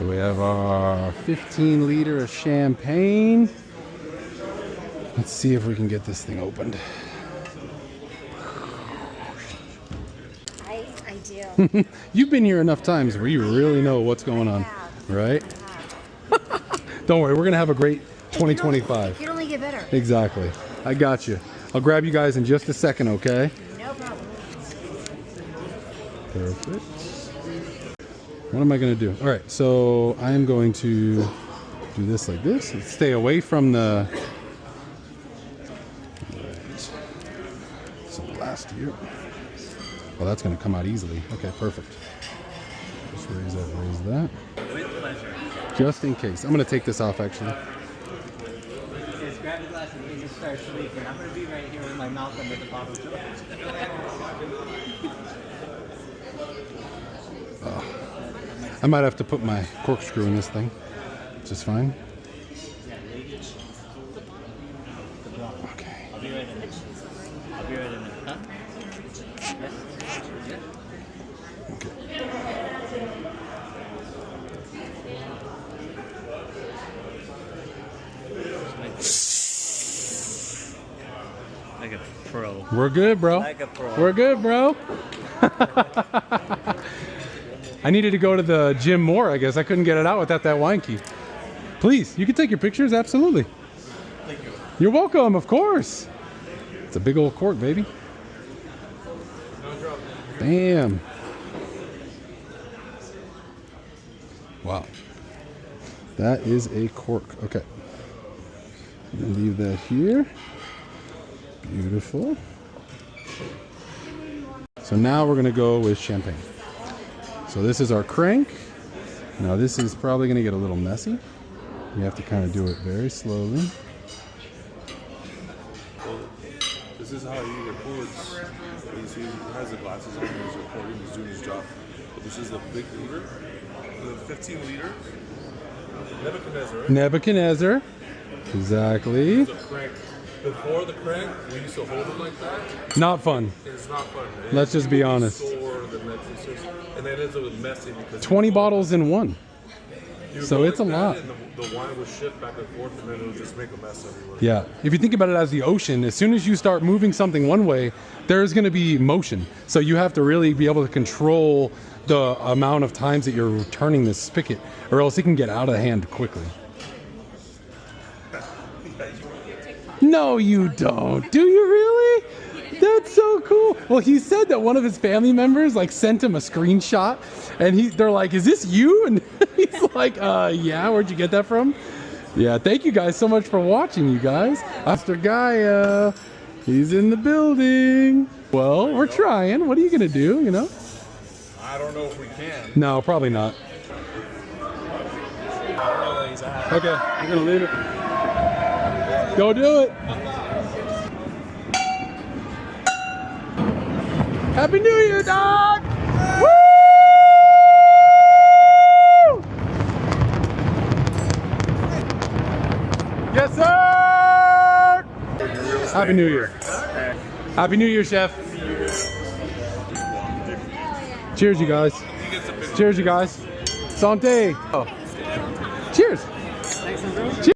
So we have our 15 liter of champagne. Let's see if we can get this thing opened. I do. You've been here enough times where you really know what's going on, right? Don't worry, we're gonna have a great 2025. It can only get better. Exactly. I got you. I'll grab you guys in just a second, okay? No problem. Perfect. What am I going to do? All right, so I am going to do this like this. Stay away from the... All right. Some blast here. Well, that's going to come out easily. Okay, perfect. Just raise that. With pleasure. Just in case. I'm going to take this off, actually. Just grab the glass and you just start sleeping. I'm going to be right here with my mouth under the bottle. I might have to put my corkscrew in this thing, which is fine. Okay. I'll be right in a minute. I'll be right in a minute. Huh? Yes. Okay. Like a pro. We're good, bro. Like a pro. We're good, bro. I needed to go to the gym more, I guess. I couldn't get it out without that wine key. Please, you can take your pictures, absolutely. Thank you. You're welcome, of course. It's a big old cork, baby. Bam. Wow. That is a cork. Okay. I'm gonna leave that here. Beautiful. So now we're gonna go with champagne. So this is our crank. Now this is probably gonna get a little messy. You have to kind of do it very slowly. This is how he records. You see, he has the glasses on, he's recording, he's doing his job. But this is the big liter, the 15 liter. Nebuchadnezzar, right? Nebuchadnezzar. Exactly. The crank. Before the crank, we used to hold it like that. Not fun. It's not fun. Let's just be honest. Sore, and then it's messy because 20 bottles in one. So it's a lot. And the wine would shift back and forth, and then it would just make a mess everywhere. Yeah. If you think about it as the ocean, as soon as you start moving something one way, there's going to be motion. So you have to really be able to control the amount of times that you're turning this spigot, or else it can get out of hand quickly. No, you don't. Do you really? That's so cool. Well, he said that one of his family members like sent him a screenshot, and they're like, "Is this you?" And he's like, yeah. Where'd you get that from?" Yeah. Thank you guys so much for watching, you guys. Mr. Gaia, he's in the building. Well, we're trying. What are you gonna do? You know? I don't know if we can. No, probably not. Okay, we're gonna leave it. Go do it. Happy New Year, dog! Woo! Yes, sir! Happy New Year. Happy New Year, chef. Cheers, you guys. Cheers, you guys. Santé. Oh.